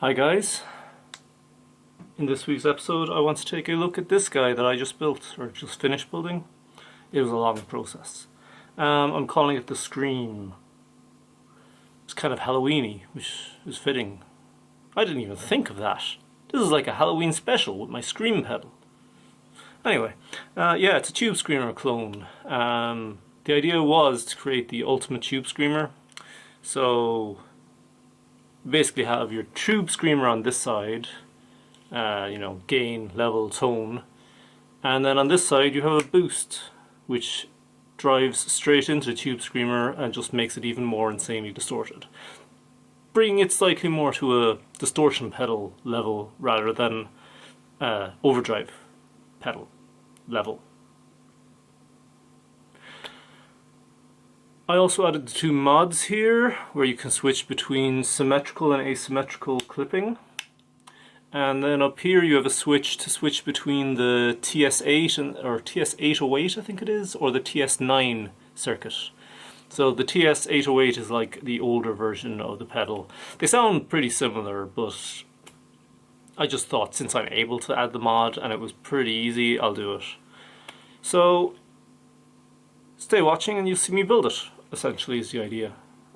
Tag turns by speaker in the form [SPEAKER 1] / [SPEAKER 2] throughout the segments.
[SPEAKER 1] Hi guys, in this week's episode I want to take a look at this guy that I just built, or just finished building. It was a long process. I'm calling it the Scream. It's kind of Halloween-y, which is fitting. I didn't even think of that. This is like a Halloween special with my Scream pedal. Anyway, yeah, it's a Tubescreamer clone. The idea was to create the ultimate Tubescreamer. So basically have your Tubescreamer on this side, gain, level, tone, and then on this side you have a boost which drives straight into the Tubescreamer and just makes it even more insanely distorted, bringing it slightly more to a distortion pedal level rather than overdrive pedal level. I also added the two mods here where you can switch between symmetrical and asymmetrical clipping. And then up here you have a switch to switch between the TS8 or TS808 I think it is, or the TS9 circuit. So the TS808 is like the older version of the pedal. They sound pretty similar, but I just thought since I'm able to add the mod and it was pretty easy, I'll do it. So stay watching and you'll see me build it, essentially is the idea.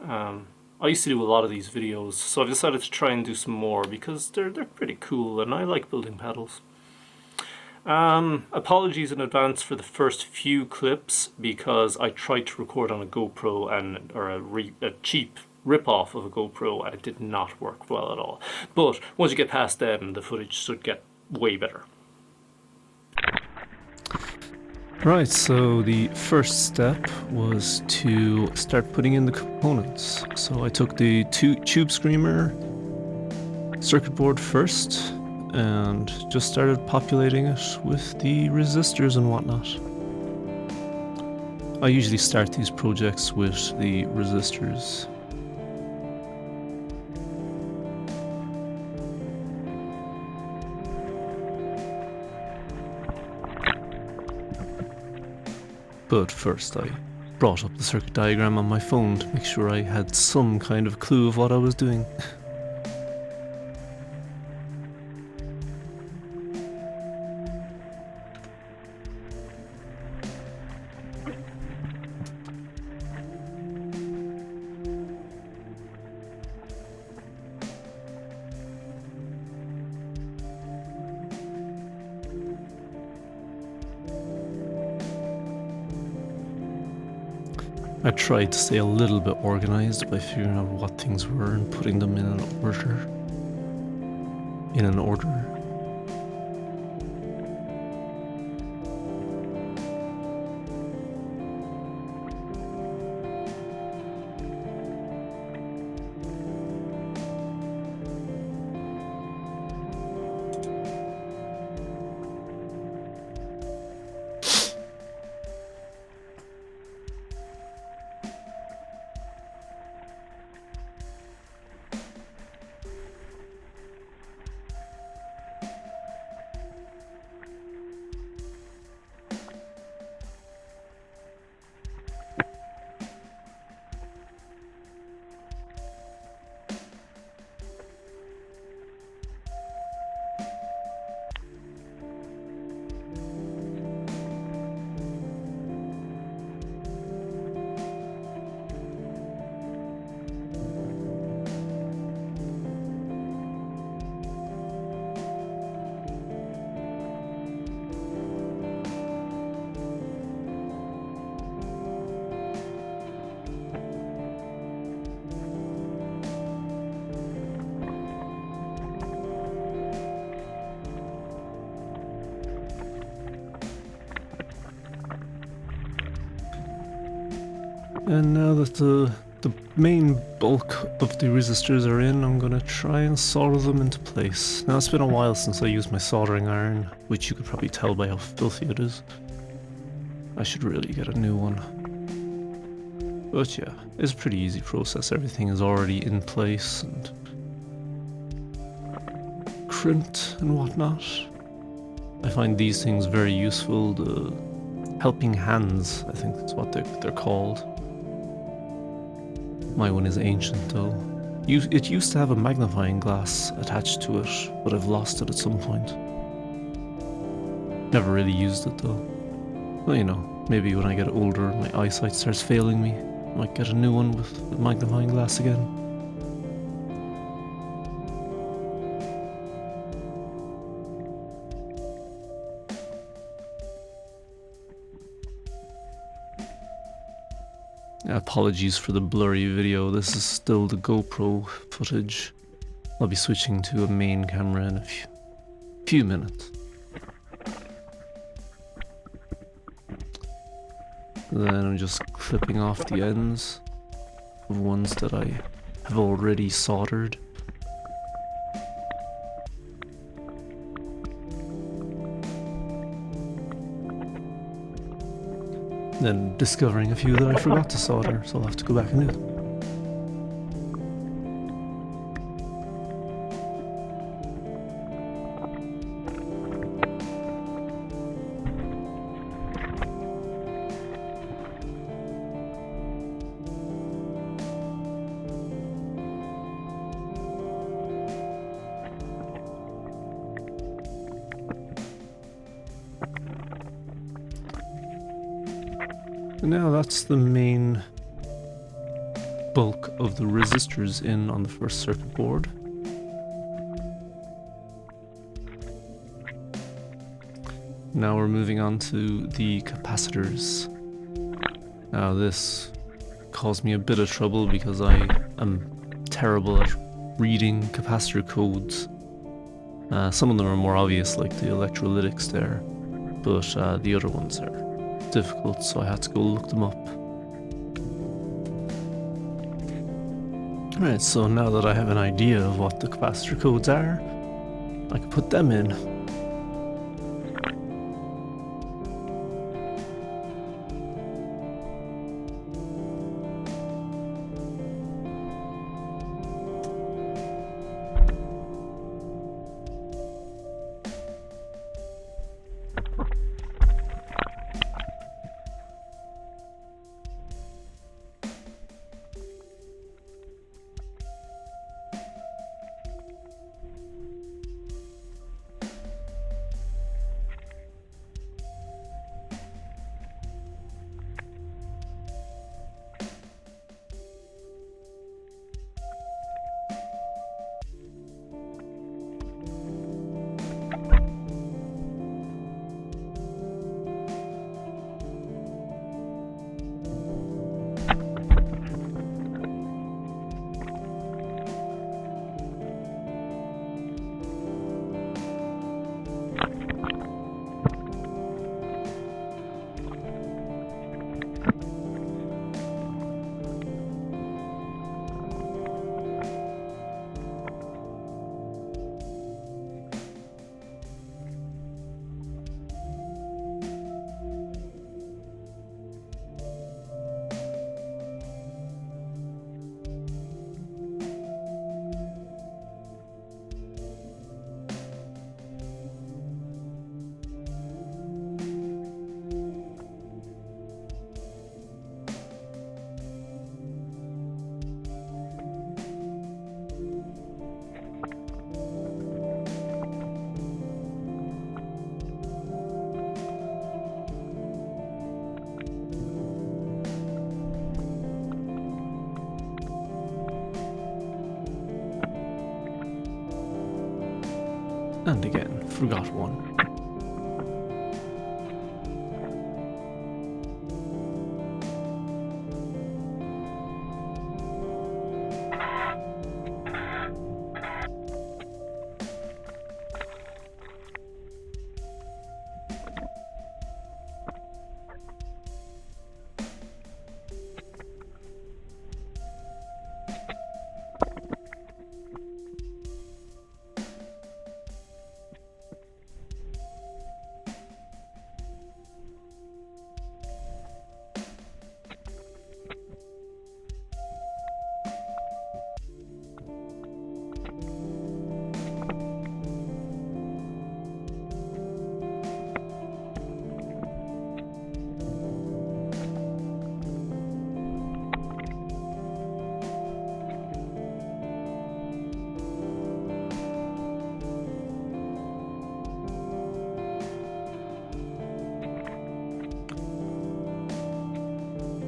[SPEAKER 1] I used to do a lot of these videos, so I've decided to try and do some more because they're pretty cool and I like building pedals. Apologies in advance for the first few clips because I tried to record on a GoPro or a cheap rip-off of a GoPro and it did not work well at all. But once you get past them, the footage should get way better. Right, so the first step was to start putting in the components. So I took the Tubescreamer circuit board first and just started populating it with the resistors and whatnot. I usually start these projects with the resistors. But first I brought up the circuit diagram on my phone to make sure I had some kind of clue of what I was doing. I tried to stay a little bit organized by figuring out what things were and putting them in an order. And now that the main bulk of the resistors are in, I'm gonna try and solder them into place. Now it's been a while since I used my soldering iron, which you could probably tell by how filthy it is. I should really get a new one. But yeah, it's a pretty easy process. Everything is already in place and crimped and whatnot. I find these things very useful. The helping hands, I think that's what they're called. My one is ancient though.
[SPEAKER 2] It used to have a magnifying glass attached to it, but I've lost it at some point. Never really used it though. Well, you know, maybe when I get older my eyesight starts failing me, I might get a new one with a magnifying glass again. Apologies for the blurry video, this is still the GoPro footage. I'll be switching to a main camera in a few minutes. Then I'm just clipping off the ends of ones that I have already soldered. Then discovering a few that I forgot to solder, so I'll have to go back and do them. And now that's the main bulk of the resistors in on the first circuit board. Now we're moving on to the capacitors. Now this caused me a bit of trouble because I am terrible at reading capacitor codes. Some of them are more obvious, like the electrolytics there, but the other ones are difficult, so I had to go look them up. Alright, so now that I have an idea of what the capacitor codes are, I can put them in. And again, forgot one.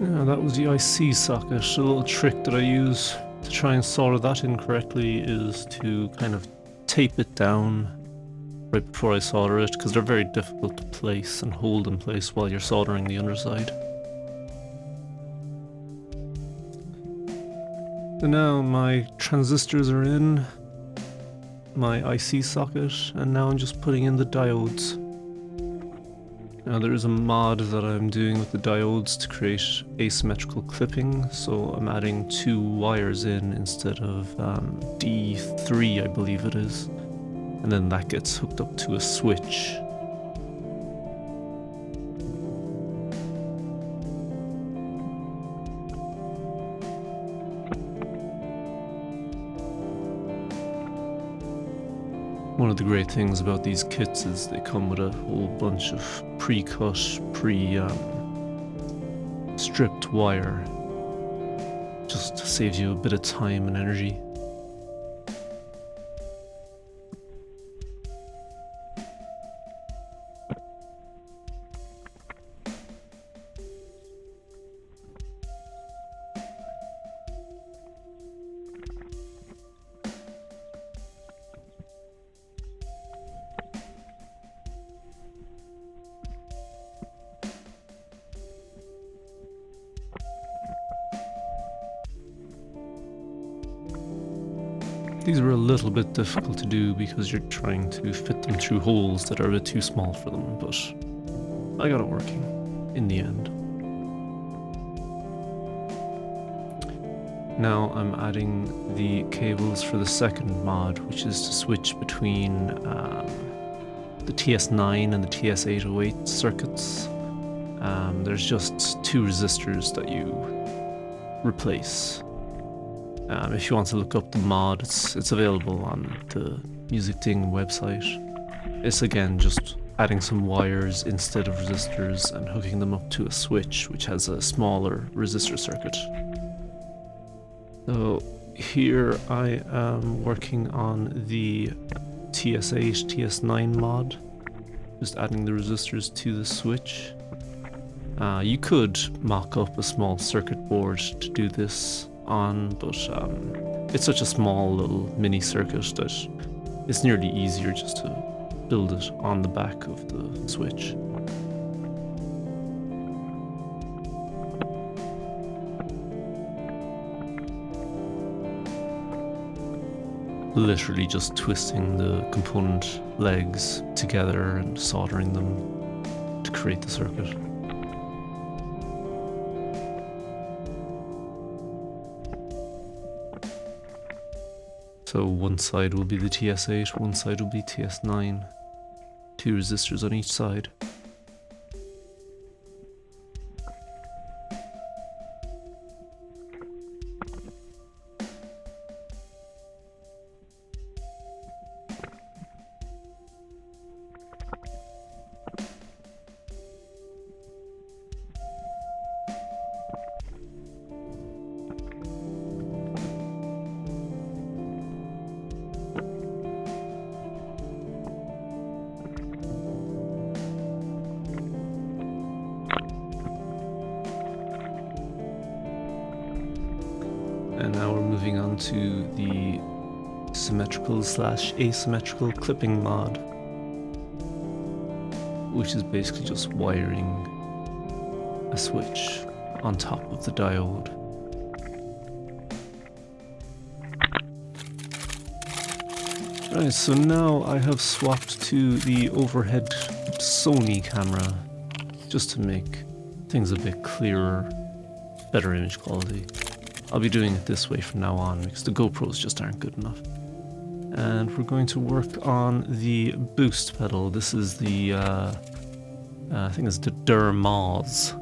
[SPEAKER 2] Yeah, that was the IC socket. A little trick that I use to try and solder that in correctly is to kind of tape it down right before I solder it, because they're very difficult to place and hold in place while you're soldering the underside. So now my transistors are in, my IC socket, and now I'm just putting in the diodes. Now there is a mod that I'm doing with the diodes to create asymmetrical clipping, so I'm adding 2 wires in instead of D3, I believe it is, and then that gets hooked up to a switch. One of the great things about these kits is they come with a whole bunch of pre-cut, stripped wire. Just saves you a bit of time and energy. These are a little bit difficult to do because you're trying to fit them through holes that are a bit too small for them, but I got it working in the end. Now I'm adding the cables for the second mod, which is to switch between the TS9 and the TS808 circuits. There's just 2 resistors that you replace. If you want to look up the mod, it's available on the Music Ding website. It's again just adding some wires instead of resistors and hooking them up to a switch which has a smaller resistor circuit. So here I am working on the TS8, TS9 mod, just adding the resistors to the switch. You could mock up a small circuit board to do this on, but it's such a small little mini circuit that it's nearly easier just to build it on the back of the switch. Literally just twisting the component legs together and soldering them to create the circuit. So one side will be the TS8, one side will be TS9. 2 resistors on each side. And now we're moving on to the symmetrical/asymmetrical clipping mod, which is basically just wiring a switch on top of the diode. Right, so now I have swapped to the overhead Sony camera just to make things a bit clearer, better image quality. I'll be doing it this way from now on because the GoPros just aren't good enough. And we're going to work on the boost pedal. This is the, I think it's the Dermoz.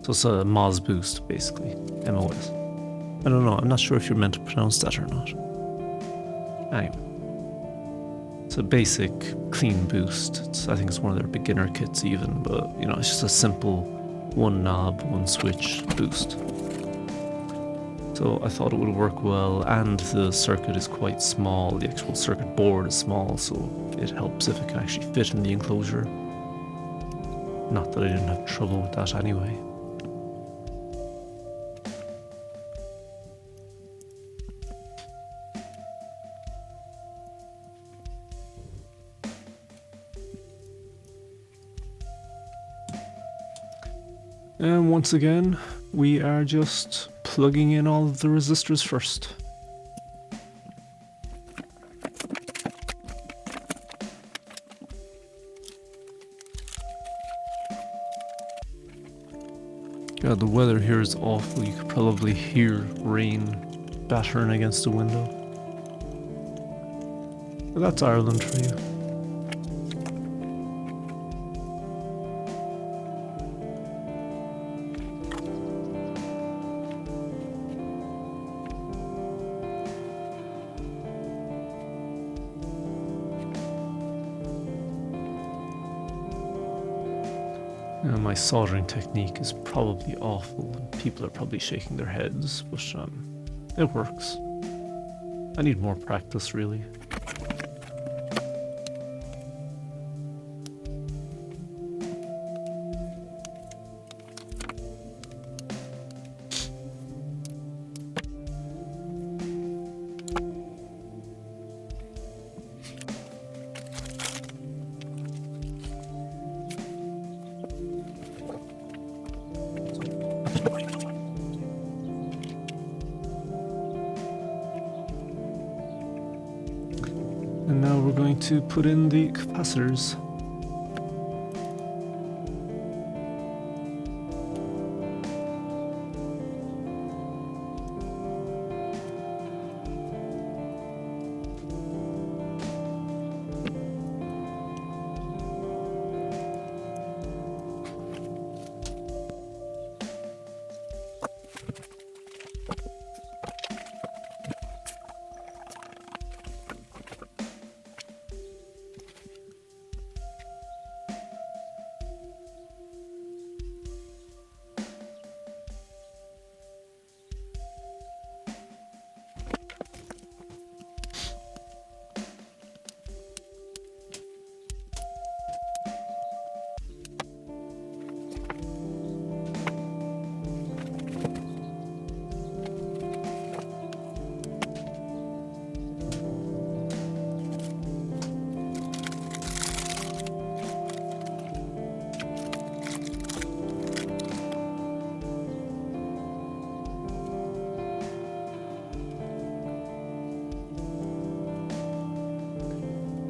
[SPEAKER 2] So it's a Moz boost, basically. MOS. I don't know, I'm not sure if you're meant to pronounce that or not. Anyway. It's a basic, clean boost. I think it's one of their beginner kits even, but, you know, it's just a simple 1 knob, 1 switch boost. So I thought it would work well, and the circuit is quite small. The actual circuit board is small, so it helps if it can actually fit in the enclosure. Not that I didn't have trouble with that anyway. And once again, we are just plugging in all of the resistors first. God, the weather here is awful. You could probably hear rain battering against the window. But that's Ireland for you. My soldering technique is probably awful, and people are probably shaking their heads, but it works. I need more practice, really. And now we're going to put in the capacitors.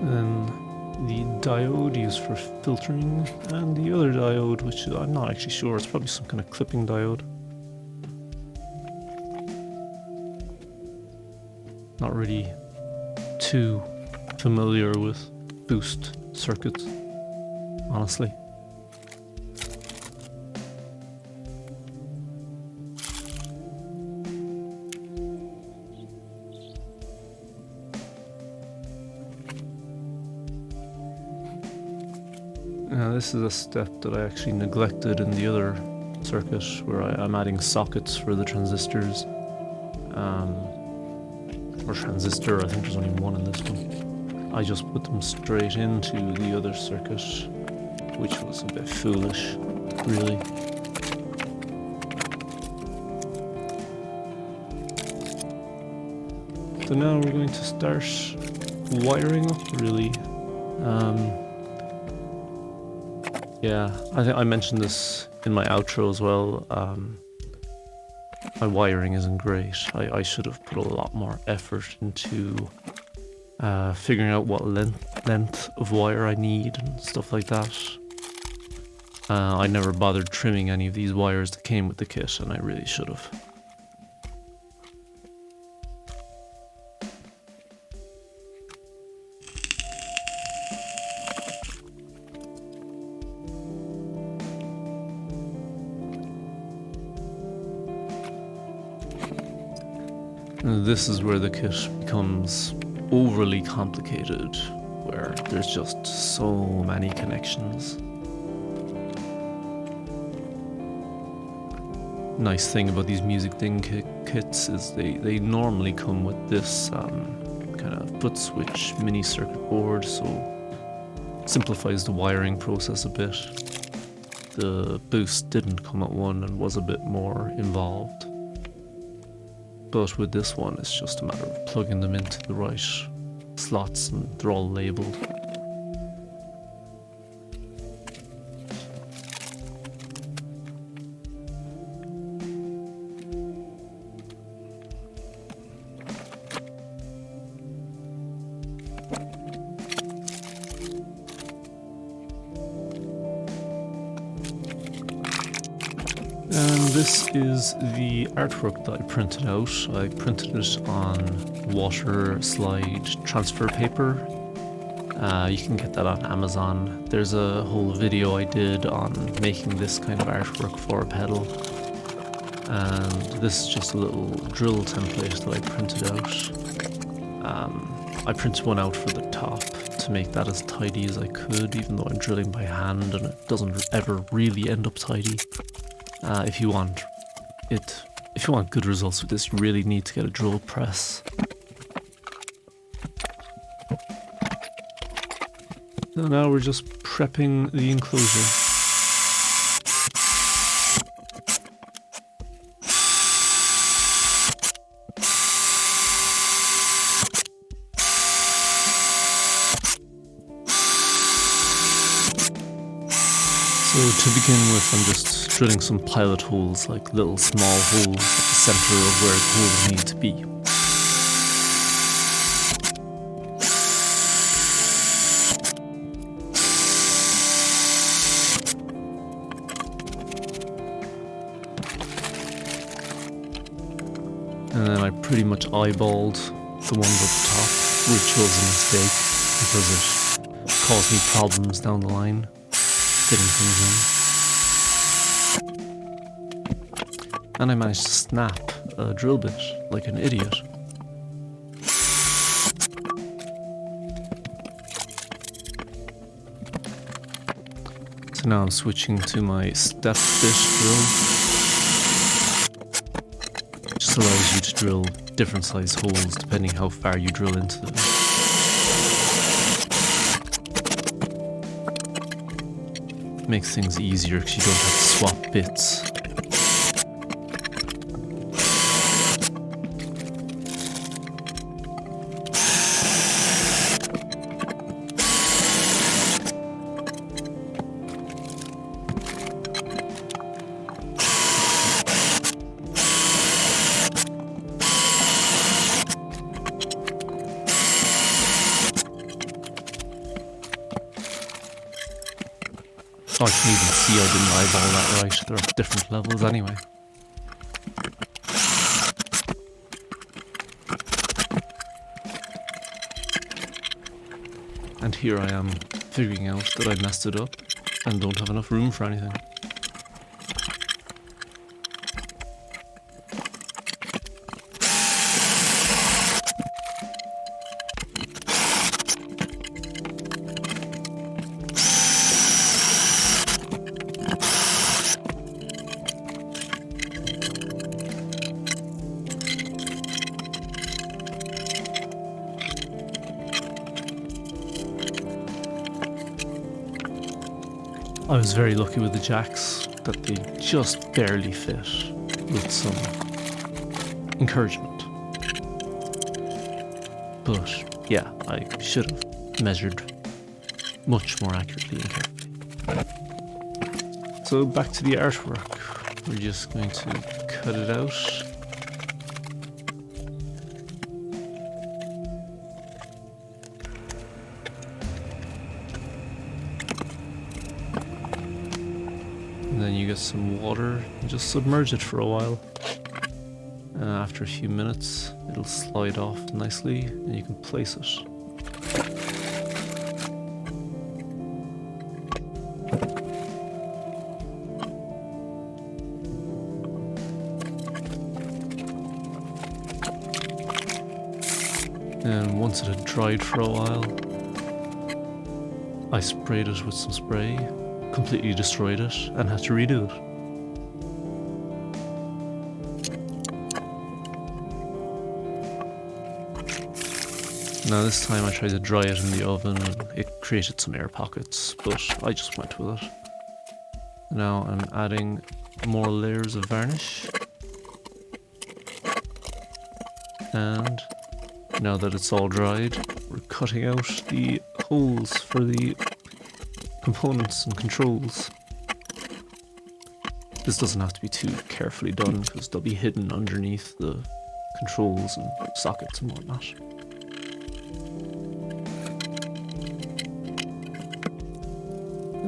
[SPEAKER 2] Then the diode used for filtering, and the other diode, which I'm not actually sure, it's probably some kind of clipping diode. Not really too familiar with boost circuits, honestly. Now this is a step that I actually neglected in the other circuit, where I'm adding sockets for the transistors. Or transistor, I think there's only one in this one. I just put them straight into the other circuit, which was a bit foolish, really. So now we're going to start wiring up, really. Yeah, I think I mentioned this in my outro as well. My wiring isn't great. I should have put a lot more effort into figuring out what length of wire I need and stuff like that. I never bothered trimming any of these wires that came with the kit, and I really should have. This is where the kit becomes overly complicated, where there's just so many connections. Nice thing about these music thing kits is they normally come with this kind of foot switch mini circuit board, so it simplifies the wiring process a bit. The boost didn't come at one and was a bit more involved. But with this one, it's just a matter of plugging them into the right slots, and they're all labelled. this is the artwork that I printed out. I printed it on water slide transfer paper. You can get that on Amazon. There's a whole video I did on making this kind of artwork for a pedal. And this is just a little drill template that I printed out. I printed one out for the top to make that as tidy as I could, even though I'm drilling by hand and it doesn't ever really end up tidy. If you want good results with this, you really need to get a drill press. So now we're just prepping the enclosure. So to begin with, I'm just drilling some pilot holes, like little small holes at the center of where the holes need to be. And then I pretty much eyeballed the ones at the top, which was a mistake because it caused me problems down the line. Fitting things in. And I managed to snap a drill bit like an idiot. So now I'm switching to my step bit drill. It just allows you to drill different size holes depending how far you drill into them. Makes things easier because you don't have to swap bits. I can even see I didn't eyeball that right. They're at different levels anyway. And here I am figuring out that I messed it up and don't have enough room for anything. I was very lucky with the jacks that they just barely fit with some encouragement. But yeah, I should have measured much more accurately and carefully. So back to the artwork. We're just going to cut it out. And then you get some water and just submerge it for a while. And after a few minutes, it'll slide off nicely and you can place it. And once it had dried for a while, I sprayed it with some spray, completely destroyed it, and had to redo it. Now this time I tried to dry it in the oven and it created some air pockets, but I just went with it. Now I'm adding more layers of varnish. And now that it's all dried, we're cutting out the holes for the components and controls. This doesn't have to be too carefully done because they'll be hidden underneath the controls and sockets and whatnot.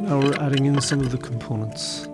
[SPEAKER 2] Now we're adding in some of the components.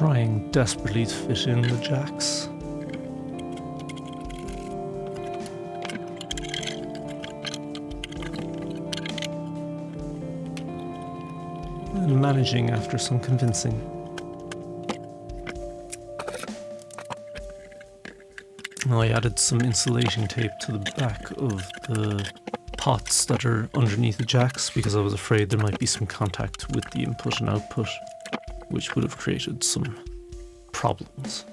[SPEAKER 2] trying desperately to fit in the jacks. And managing after some convincing. I added some insulating tape to the back of the pots that are underneath the jacks because I was afraid there might be some contact with the input and output, which would have created some problems.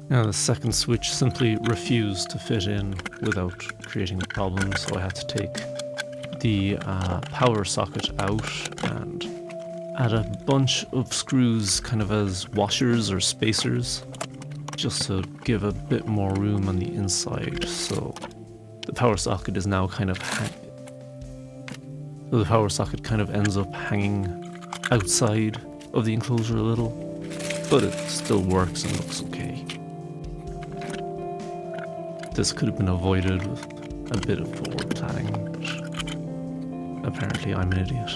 [SPEAKER 2] Now the second switch simply refused to fit in without creating a problem, so I had to take the power socket out and add a bunch of screws kind of as washers or spacers just to give a bit more room on the inside. So the power socket is now kind of the power socket kind of ends up hanging outside of the enclosure a little, but it still works and looks okay. This could have been avoided with a bit of forward planning, but apparently I'm an idiot.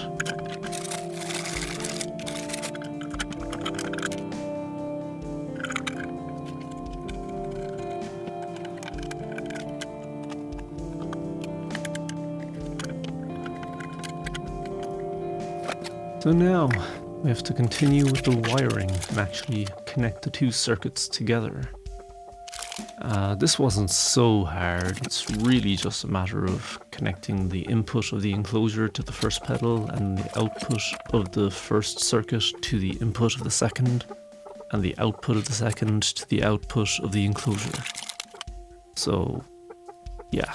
[SPEAKER 2] So now we have to continue with the wiring and actually connect the two circuits together. This wasn't so hard, it's really just a matter of connecting the input of the enclosure to the first pedal and the output of the first circuit to the input of the second, and the output of the second to the output of the enclosure. So, yeah,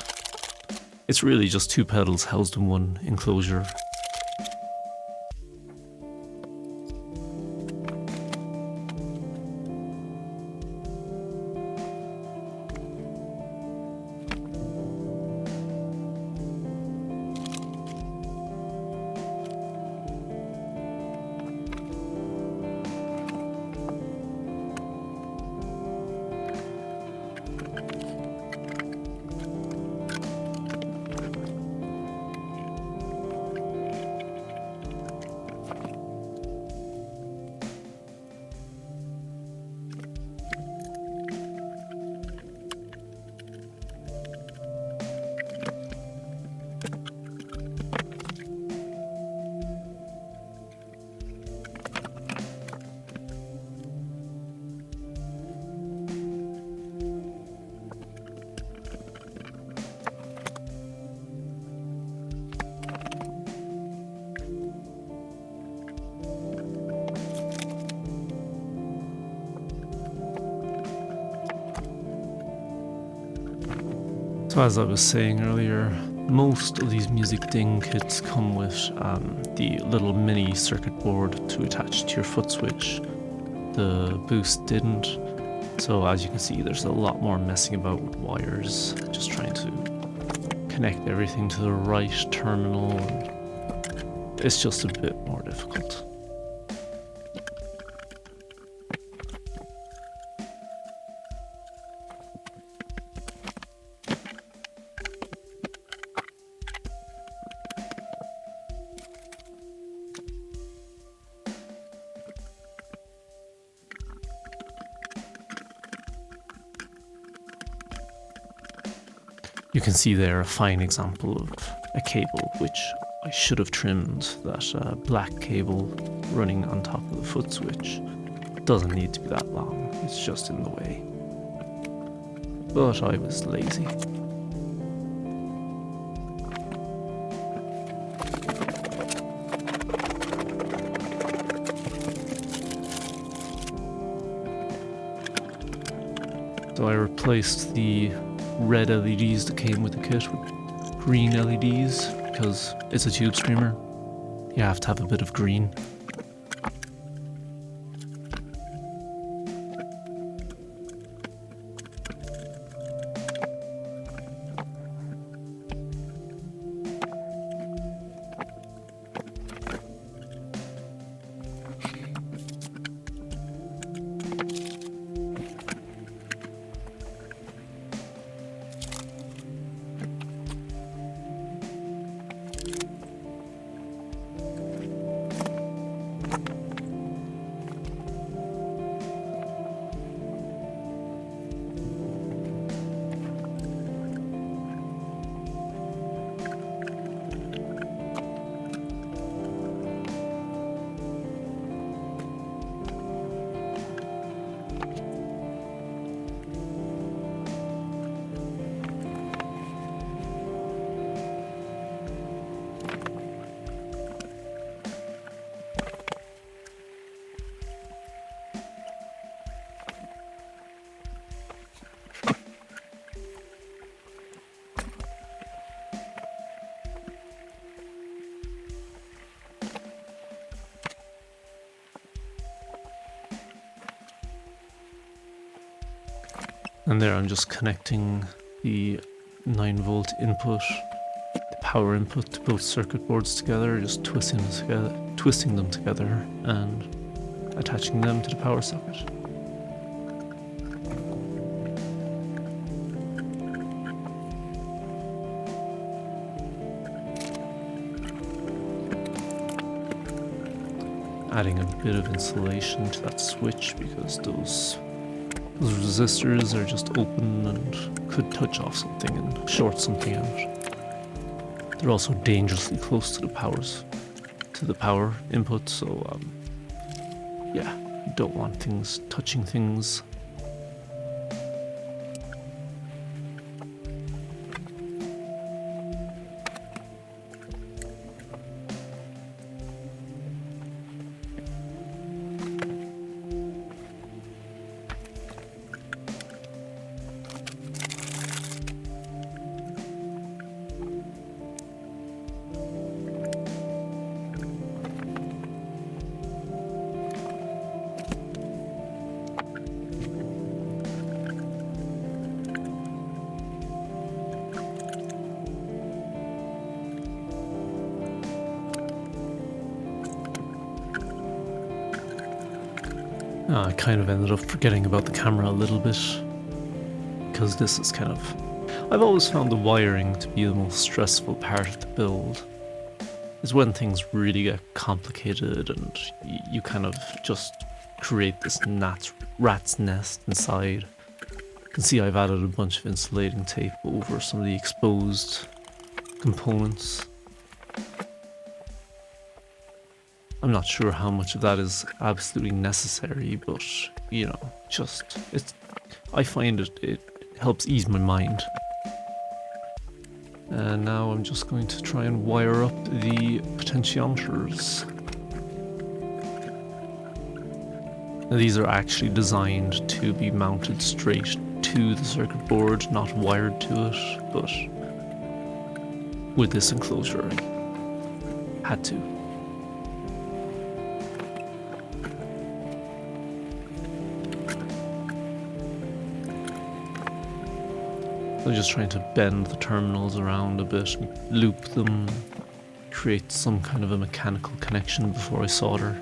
[SPEAKER 2] it's really just two pedals housed in one enclosure. So as I was saying earlier, most of these music ding kits come with the little mini circuit board to attach to your foot switch. The Boost didn't, so as you can see there's a lot more messing about with wires, just trying to connect everything to the right terminal. It's just a bit more difficult. You can see there a fine example of a cable which I should have trimmed, that black cable running on top of the foot switch. It doesn't need to be that long, it's just in the way. But I was lazy. So I replaced the red LEDs that came with the kit with green LEDs because it's a Tubescreamer. You have to have a bit of green. And there I'm just connecting the 9-volt input, the power input to both circuit boards together, just twisting them together and attaching them to the power socket. Adding a bit of insulation to that switch because those resistors are just open and could touch off something and short something out. They're also dangerously close to the power input, so yeah, you don't want things touching things. I kind of ended up forgetting about the camera a little bit, because this is kind of... I've always found the wiring to be the most stressful part of the build. Is when things really get complicated and you kind of just create this rat's nest inside. You can see I've added a bunch of insulating tape over some of the exposed components. I'm not sure how much of that is absolutely necessary, but, you know, I find it helps ease my mind. And now I'm just going to try and wire up the potentiometers. Now these are actually designed to be mounted straight to the circuit board, not wired to it, but with this enclosure I had to. I'm just trying to bend the terminals around a bit, loop them, create some kind of a mechanical connection before I solder.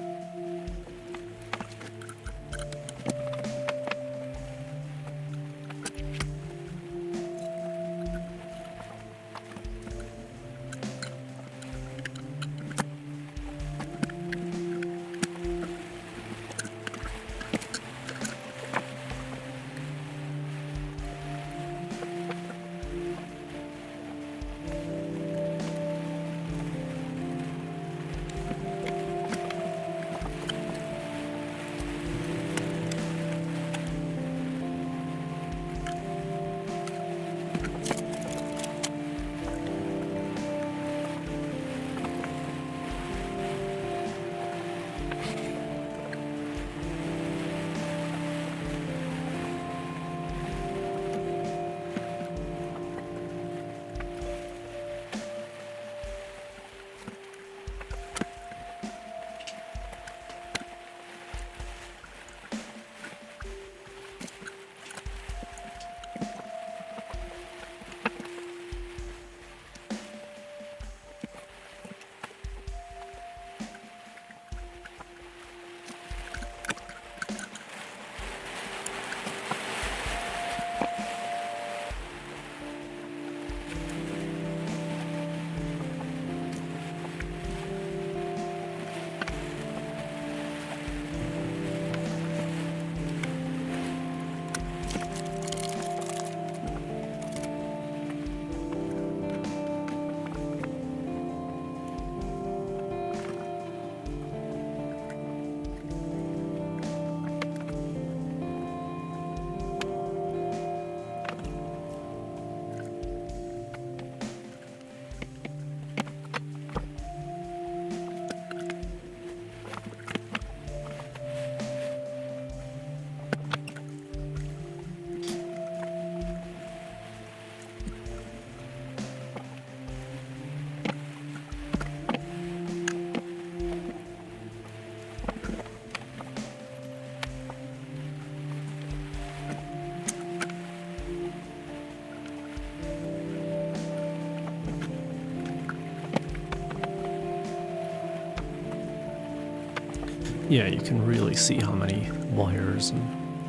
[SPEAKER 2] Yeah, you can really see how many wires and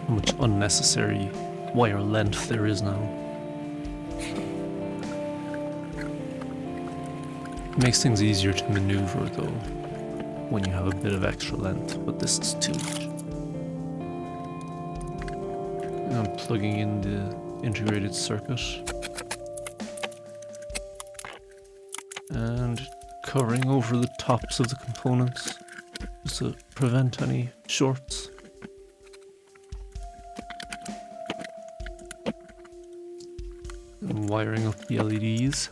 [SPEAKER 2] how much unnecessary wire length there is now. It makes things easier to maneuver though, when you have a bit of extra length, but this is too much. And I'm plugging in the integrated circuit. And covering over the tops of the components, just to prevent any shorts. And wiring up the LEDs.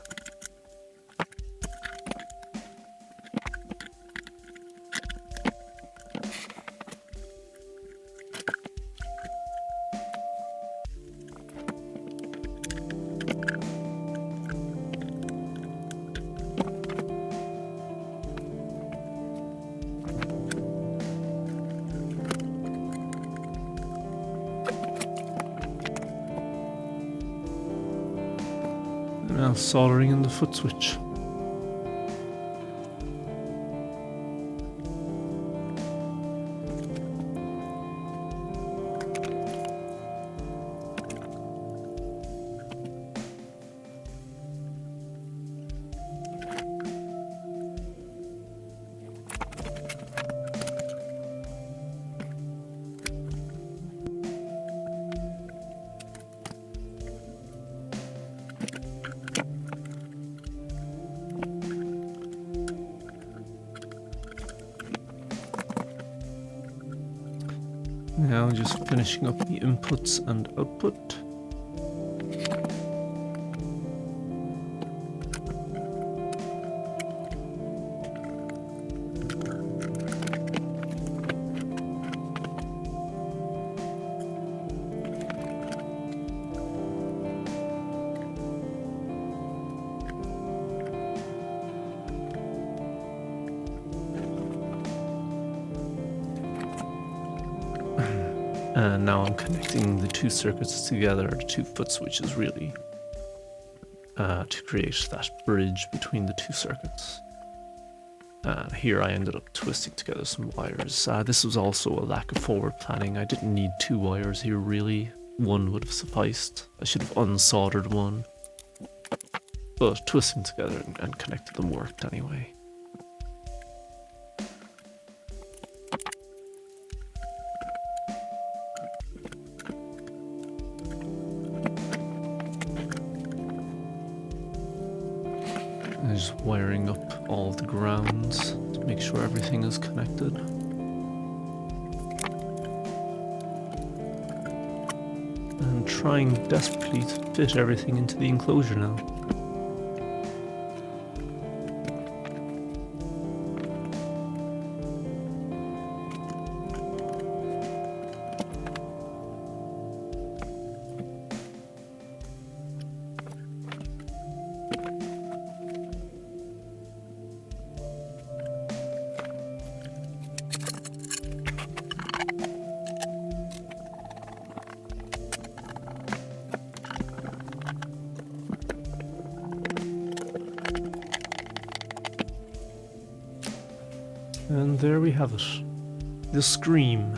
[SPEAKER 2] Now soldering in the foot switch. Now just finishing up the inputs and output. And now I'm connecting the two circuits together, the two foot switches really, to create that bridge between the two circuits. Here I ended up twisting together some wires. This was also a lack of forward planning. I didn't need two wires here really. One would have sufficed. I should have unsoldered one. But twisting together and connecting them worked anyway. Just wiring up all the grounds to make sure everything is connected. And trying desperately to fit everything into the enclosure now. And there we have it. The Scream.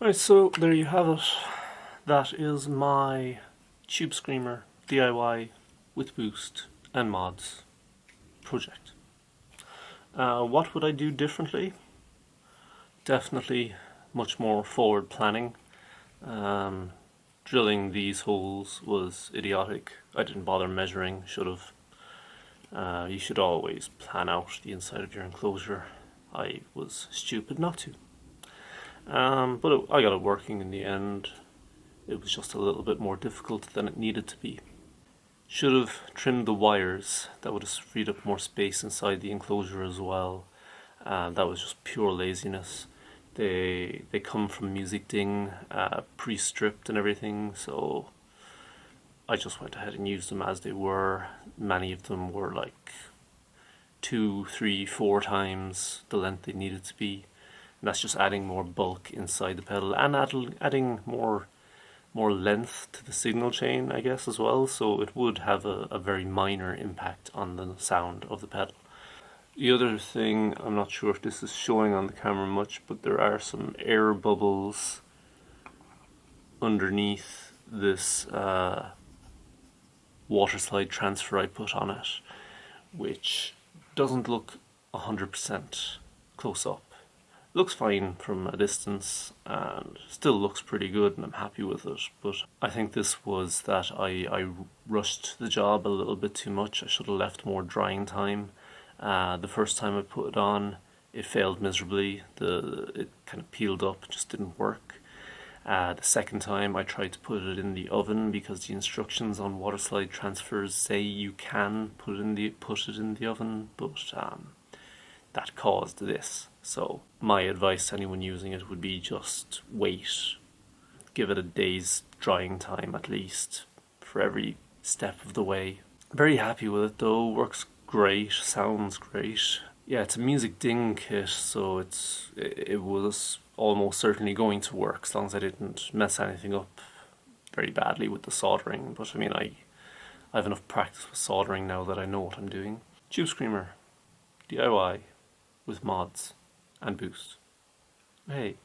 [SPEAKER 1] Alright, so there you have it. That is my Tubescreamer DIY with boost and mods project. What would I do differently? Definitely much more forward planning. Drilling these holes was idiotic. I didn't bother measuring, should have. You should always plan out the inside of your enclosure. I was stupid not to. But I got it working in the end. It was just a little bit more difficult than it needed to be. Should have trimmed the wires. That would have freed up more space inside the enclosure as well. That was just pure laziness. They come from Music Ding, pre-stripped and everything, so I just went ahead and used them as they were. Many of them were like 2, 3, 4 times the length they needed to be. And that's just adding more bulk inside the pedal and adding more length to the signal chain, I guess, as well. So it would have a very minor impact on the sound of the pedal. The other thing, I'm not sure if this is showing on the camera much, but there are some air bubbles underneath this water slide transfer I put on it, which doesn't look 100% close up. Looks fine from a distance and still looks pretty good, and I'm happy with it, but I think this was that I rushed the job a little bit too much. I should have left more drying time. The first time I put it on, it failed miserably. It kind of peeled up, just didn't work. The second time I tried to put it in the oven because the instructions on water slide transfers say you can put it in the oven, but that caused this. So my advice to anyone using it would be just wait. Give it a day's drying time at least for every step of the way. Very happy with it though, works great, sounds great. Yeah, it's a Music Ding kit, so it was almost certainly going to work as long as I didn't mess anything up very badly with the soldering. But I mean, I have enough practice with soldering now that I know what I'm doing. Tubescreamer DIY with mods and boost. Hey,